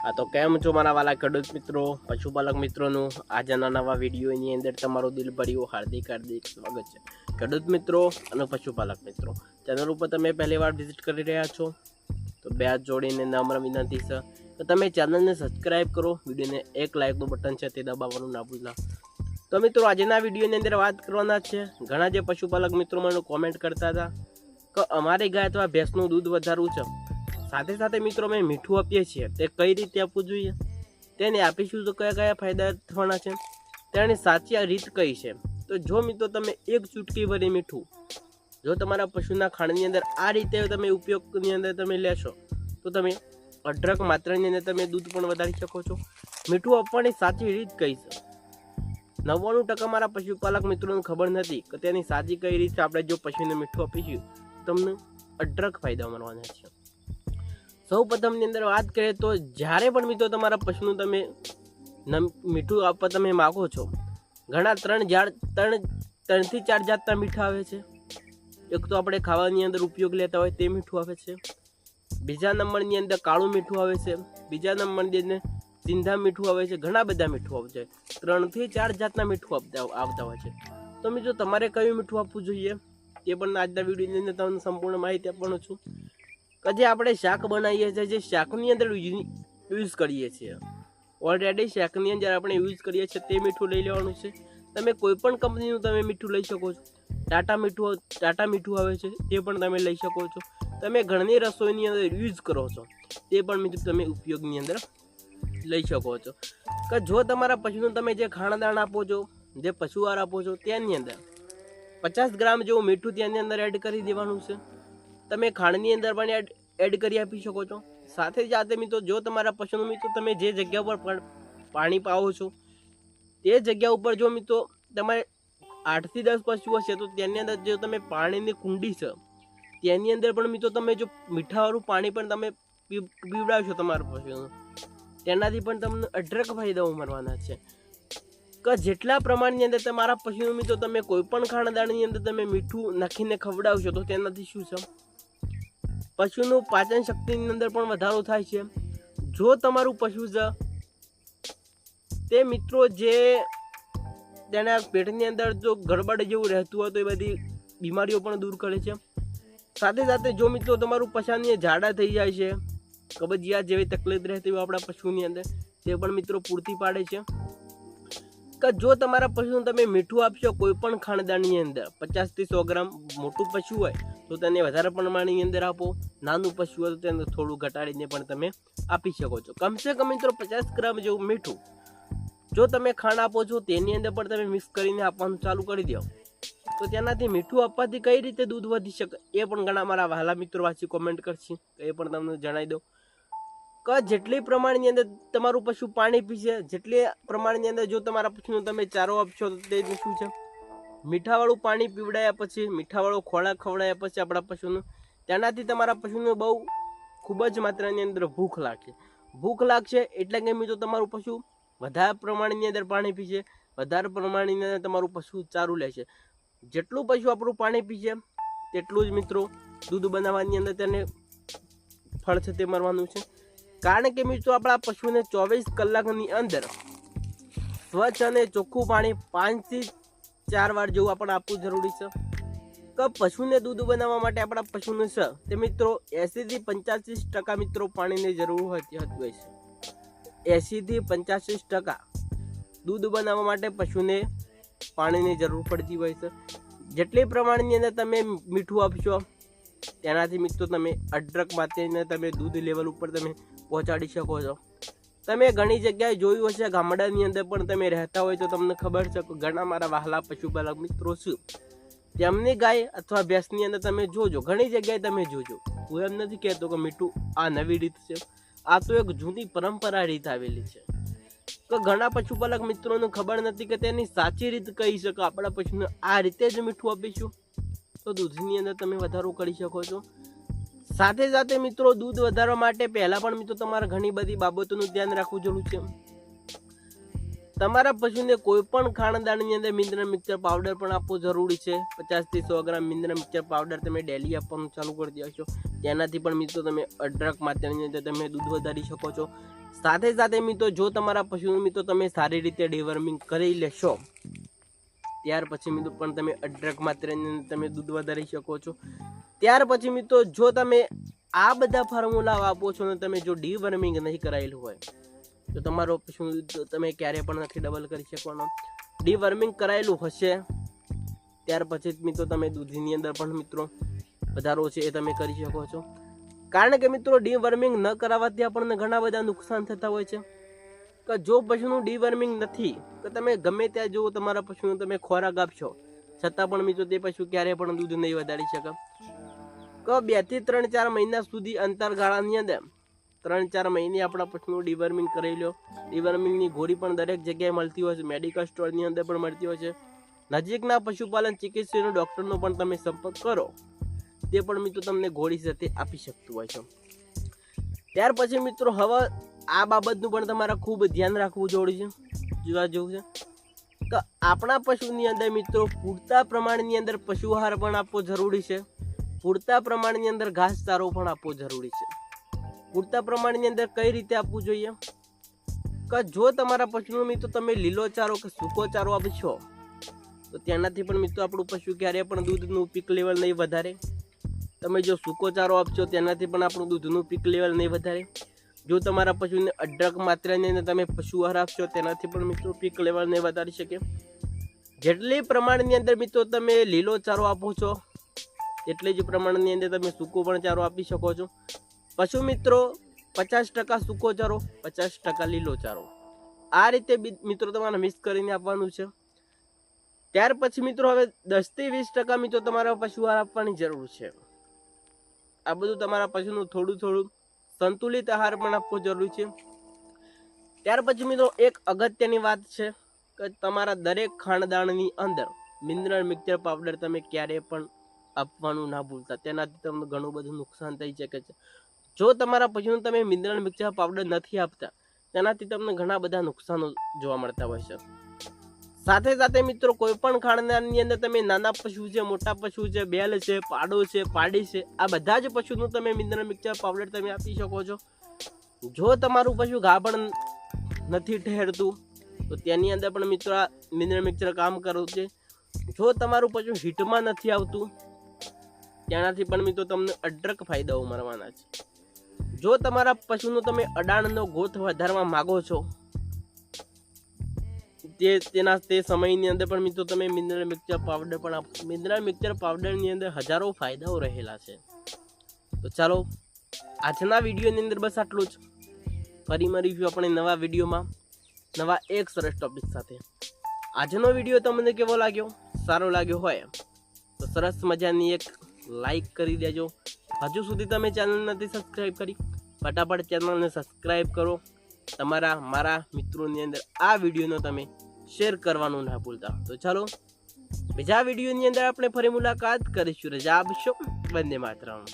આ તો કેમ છો મારા વાલા ખેડૂત મિત્રો, પશુપાલક મિત્રોનું આજના નવા વિડીયોની અંદર તમારું દિલભર્યું હાર્દિક સ્વાગત છે। ખેડૂત મિત્રો અને પશુપાલક મિત્રો, ચેનલ ઉપર તમે પહેલી વાર વિઝિટ કરી રહ્યા છો તો બે હાથ જોડીને નમ્ર વિનંતી છે કે તમે ચેનલને સબસ્ક્રાઈબ કરો, વિડીયોને એક લાઇકનું બટન છે તે દબાવવાનું ના ભૂલતા। તો મિત્રો આજના વિડીયોની અંદર વાત કરવાના છે, ઘણા જે પશુપાલક મિત્રો મને કોમેન્ટ કરતા હતા કે અમારી ગાય અથવા ભેંસનું દૂધ વધારવું છે, સાથે સાથે મિત્રો અમે મીઠું આપીએ છીએ તે કઈ રીતે આપવું જોઈએ, તેને આપીશું તો કયા કયા ફાયદા થવાના છે, તેની સાચી આ રીત કઈ છે। તો જો મિત્રો તમે એક ચૂટકી ભરી મીઠું જો તમારા પશુના ખાણની અંદર આ રીતે તમે ઉપયોગની અંદર તમે લેશો તો તમે અઢળક માત્રાની અંદર તમે દૂધ પણ વધારી શકો છો। મીઠું આપવાની સાચી રીત કઈ છે, 99% મારા પશુપાલક મિત્રોને ખબર નથી કે તેની સાચી કઈ રીતે આપણે જો પશુને મીઠું આપીશું તમને અઢળક ફાયદા મળવાના છે। સૌ પ્રથમની અંદર વાત કરીએ તો જ્યારે પણ મિત્રો તમારા પશુનું તમે મીઠું આપવા તમે માગો છો, ઘણા ત્રણથી ચાર જાતના મીઠા આવે છે। એક તો આપણે ખાવાની અંદર ઉપયોગ લેતા હોય તે મીઠું આવે છે, બીજા નંબરની અંદર કાળું મીઠું આવે છે, બીજા નંબરની અંદર સિંધા મીઠું આવે છે, ઘણા બધા મીઠું આવે છે, 3 થી 4 જાતના મીઠું આવતા હોય છે। તો મિત્રો તમારે કયું મીઠું આપવું જોઈએ તે પણ આજના વિડીયોની અંદર તમને સંપૂર્ણ માહિતી આપવાનો છું। કે જે આપણે શાક બનાવીએ છીએ, જે શાકની અંદર યુઝ કરીએ છીએ, ઓલરેડી શાકની અંદર આપણે યુઝ કરીએ છીએ તે મીઠું લઈ લેવાનું છે। તમે કોઈ પણ કંપનીનું તમે મીઠું લઈ શકો છો, ટાટા મીઠું આવે છે તે પણ તમે લઈ શકો છો, તમે ઘરની રસોઈની અંદર યુઝ કરો છો તે પણ મીઠું તમે ઉપયોગની અંદર લઈ શકો છો। કે જો તમારા પશુનું તમે જે ખાણાદાણ આપો છો, જે પશુ આહાર આપો છો તેની અંદર 50 ગ્રામ જેવું મીઠું તેની અંદર એડ કરી દેવાનું છે। તમે ખાંડની અંદર પણ એડ કરી આપી શકો છો। સાથે સાથે મિત્રો જો તમારા પશુનું મિત્રો તમે જે જગ્યા પર પાણી પાવો છો તે જગ્યા ઉપર જો મિત્રો તમારે 8 થી 10 પશુ હશે તો તેની અંદર જો તમે પાણીની કુંડી છે તેની અંદર પણ મિત્રો તમે જો મીઠાવાળું પાણી પણ તમે પીવડાવશો તમારા પશુનું, તેનાથી પણ તમને અઢળક ફાયદાઓ મળવાના છે। કે જેટલા પ્રમાણની અંદર તમારા પશુનું મિત્રો તમે કોઈ પણ ખાણાદાણની અંદર તમે મીઠું નાખીને ખવડાવશો તો તેનાથી શું છે, પશુનું પાચન શક્તિની અંદર પણ વધારો થાય છે। જો તમારું પશુ છે તે મિત્રો જે તેના પેટની અંદર જો ગડબડ જેવું રહેતું હોય તો એ બધી બીમારીઓ પણ દૂર કરે છે। સાથે સાથે જો મિત્રો તમારું પશુની ઝાડા થઈ જાય છે, કબજિયાત જેવી તકલીફ રહેતી હોય આપણા પશુની અંદર તે પણ મિત્રો પૂરતી પાડે છે। કે જો તમારા પશુને તમે મીઠું આપશો કોઈ પણ ખાણદાણની અંદર 50 થી 100 ગ્રામ, મોટું પશુ હોય તો તેને વધારે પ્રમાણની અંદર આપો, નાનું પશુ હોય તો તેને થોડું ઘટાડીને પણ તમે આપી શકો છો। કમસે કમ મિત્રો 50 ગ્રામ જેવું મીઠું જો તમે ખાંડ આપો છો તેની અંદર પણ તમે મિક્સ કરીને આપવાનું ચાલુ કરી દો તો તેનાથી મીઠું આપવાથી કઈ રીતે દૂધ વધી શકે એ પણ ઘણા મારા વહાલા મિત્રો વાંચી કોમેન્ટ કરશે, એ પણ તમને જણાવી દઉં કે જેટલી પ્રમાણની અંદર તમારું પશુ પાણી પીશે, જેટલી પ્રમાણની અંદર જો તમારા પશુને તમે ચારો આપશો તો તે શું છે, મીઠાવાળું પાણી પીવડાયા પછી, મીઠાવાળો ખોરાક ખવડાયા પછી આપણા પશુનું, તેનાથી તમારા પશુને બહુ ખૂબ જ માત્રાની અંદર ભૂખ લાગશે એટલે કે મિત્રો તમારું પશુ વધારે પ્રમાણની અંદર પાણી પીશે, વધારે પ્રમાણની અંદર તમારું પશુ ચારું લેશે। જેટલું પશુ આપણું પાણી પીશે તેટલું જ મિત્રો દૂધ બનાવવાની અંદર તેને ફળ છે તે મળવાનું છે। કારણ કે મિત્રો આપણા પશુને 24 કલાકની અંદર સ્વચ્છ અને ચોખ્ખું પાણી 5 થી 4 વાર જેવું આપણે આપવું જરૂરી છે। કે પશુને દૂધ બનાવવા માટે આપણા પશુને છે તે મિત્રો 80 થી 85% મિત્રો પાણીની જરૂર હોતી હોય છે। 80 થી 85% દૂધ બનાવવા માટે પશુને પાણીની જરૂર પડતી હોય છે। જેટલી પ્રમાણની અંદર તમે મીઠું આપશો તેનાથી મિત્રો તમે અઢળક માત્રાને તમે દૂધ લેવલ ઉપર તમે પહોંચાડી શકો છો। તમે ઘણી જગ્યાએ જોયું હશે, ગામડાની અંદર પણ તમે રહેતા હોય તો તમને ખબર છે કે ઘણા મારા વહાલા પશુપાલક મિત્રો છે તેમની ગાય અથવા ભેંસની અંદર તમે જોજો, ઘણી જગ્યાએ તમે જોજો, હું એમ નથી કહેતો કે મીઠું આ નવી રીત છે, આ તો એક જૂની પરંપરા રીત આવેલી છે। તો ઘણા પશુપાલક મિત્રોને ખબર નથી કે તેની સાચી રીત કઈ છે કે આપણા પશુને આ રીતે જ મીઠું આપીશું તો દૂધની અંદર તમે વધારો કરી શકો છો। સાથે સાથે મિત્રો દૂધ વધારવા માટે પહેલા પણ મિત્રો તમારે ઘણી બધી બાબતોનું ધ્યાન રાખવું જરૂર છે। તમારા પશુને કોઈ પણ ખાણદાણની અંદર મિનરલ મિક્સર પાવડર પણ આપવો જરૂરી છે। 50 થી 100 ગ્રામ મિનરલ મિક્સર પાવડર તમે ડેલી આપવાનું ચાલુ કરી દેશો, તેનાથી પણ મિત્રો તમે અઢળક માત્રાની અંદર તમે દૂધ વધારી શકો છો। સાથે સાથે મિત્રો જો તમારા પશુનું મિત્રો તમે સારી રીતે ડિવર્મિંગ કરી લેશો ત્યાર પછી મિત્રો પણ તમે અઢળક માત્રાની તમે દૂધ વધારી શકો છો. ત્યાર પછી મિત્રો જો તમે આ બધા ફોર્મ્યુલા આપો છો અને તમે જો ડિવર્મિંગ નહીં કરાયેલું હોય તો તમારો પશુનું દૂધ તમે ક્યારેય પણ નથી ડબલ કરી શકવાનો. ડિવર્મિંગ કરાયેલું હશે ત્યાર પછી મિત્રો તમે દૂધની અંદર પણ મિત્રો વધારો છે એ તમે કરી શકો છો. કારણ કે મિત્રો ડિવર્મિંગ ન કરાવવાથી આપણને ઘણા બધા નુકસાન થતા હોય છે. કે જો પશુનું ડિવર્મિંગ નથી તો તમે ગમે ત્યાં જો તમારા પશુનું તમે ખોરાક આપશો છતાં પણ મિત્રો તે પશુ ક્યારેય પણ દૂધ નહીં વધારી શકે. કે 2 થી 3-4 મહિના સુધી અંતરગાળાની અંદર 3-4 મહિને આપણા પશુનું ડિવર્મિંગ કરી લો. ડિવર્મિંગની ગોળી પણ દરેક જગ્યાએ મળતી હોય છે, મેડિકલ સ્ટોરની અંદર પણ મળતી હોય છે. નજીકના પશુપાલન ચિકિત્સકનો ડૉક્ટરનો પણ તમે સંપર્ક કરો, તે પણ મિત્રો તમને ગોળી સાથે આપી શકતું હોય છે. ત્યાર પછી મિત્રો હવે આ બાબતનું પણ તમારે ખૂબ ધ્યાન રાખવું જરૂરી છે. જોવા જેવું છે કે આપણા પશુની અંદર મિત્રો પૂરતા પ્રમાણની અંદર પશુ આહાર પણ આપવો જરૂરી છે. પૂરતા પ્રમાણની અંદર ઘાસચારો પણ આપવો જરૂરી છે. પૂરતા પ્રમાણની અંદર કઈ રીતે આપવું જોઈએ કે જો તમારા પશુનું મિત્રો તમે લીલો ચારો કે સૂકો ચારો આપશો તો તેનાથી પણ મિત્રો આપણું પશુ ક્યારેય પણ દૂધનું પીક લેવલ નહીં વધારે. તમે જો સૂકો ચારો આપશો તેનાથી પણ આપણું દૂધનું પીક લેવલ નહીં વધારે. જો તમારા પશુને અઢળક માત્રાની અંદર તમે પશુ આહાર આપશો તેનાથી પણ મિત્રો પીક લેવલ નહીં વધારી શકે. જેટલી પ્રમાણની અંદર મિત્રો તમે લીલો ચારો આપો છો એટલી જ પ્રમાણની અંદર તમે સૂકો પણ ચારો આપી શકો છો. પશુ મિત્રો 50% સૂકો ચારો 50% લીલો ચારો આ રીતે મિત્રો તમારે મિક્સ કરીને આપવાનું છે. ત્યાર પછી મિત્રો હવે 10 થી 20% મિત્રો તમારા પશુ આહાર આપવાની જરૂર છે. આ બધું તમારા પશુનું થોડું થોડું સંતુલિત આહાર પણ આપવો જરૂરી છે. ત્યાર પછી મિત્રો એક અગત્યની વાત છે કે તમારા દરેક ખાણદાણની અંદર મિનરલ મિક્સર પાવડર તમે ક્યારેય પણ આપવાનું ના ભૂલતા. તેનાથી તમને ઘણું બધું નુકસાન થઈ શકે છે. જો તમારા પશુનું તમે મિનરલ મિક્સર પાવડર નથી આપતા તેનાથી તમને ઘણા બધા નુકસાનો જોવા મળતા હોય છે. સાથે સાથે મિત્રો કોઈ પણ ખાણદાણની અંદર તમે નાના પશુ છે, મોટા પશુ છે, બેલ છે, પાડો છે, પાડી છે, આ બધા જ પશુનું તમે મિનરલ મિક્સર પાવડર તમે આપી શકો છો. જો તમારું પશુ ગાભણ નથી ઠહેરતું તો તેની અંદર પણ મિત્રો આ મિનરલ મિક્સર કામ કરવું છે. જો તમારું પશુ હીટમાં નથી આવતું તેનાથી પણ મિત્રો તમને અઢળક ફાયદાઓ મળવાના છે. જો તમારા પશુનો તમે અડાણનો ગોથ વધારવા માગો છો તે સમયની અંદર પણ મિત્રો તમે મિનરલ મિક્સર પાવડર પણ આપો. મિનરલ મિક્સર પાવડરની અંદર હજારો ફાયદાઓ રહેલા છે. તો ચાલો આજના વિડીયોની અંદર બસ આટલું જ. ફરી મળીશું આપણે નવા વિડીયોમાં નવા એક સરસ ટોપિક સાથે. આજનો વિડીયો તમને કેવો લાગ્યો? સારો લાગ્યો હોય તો સરસ મજાની એક લાઈક કરી દેજો. હજુ સુધી તમે ચેનલ નથી સબસ્ક્રાઈબ કરી ફટાફટ ચેનલને સબસ્ક્રાઈબ કરો. તમારા મારા મિત્રોની અંદર આ વિડીયોનો તમે શેર કરવાનું ના ભૂલતા. તો ચાલો બીજા વિડીયોની અંદર આપણે ફરી મુલાકાત કરીશું. રજા આપશો. વંદે માતરમ.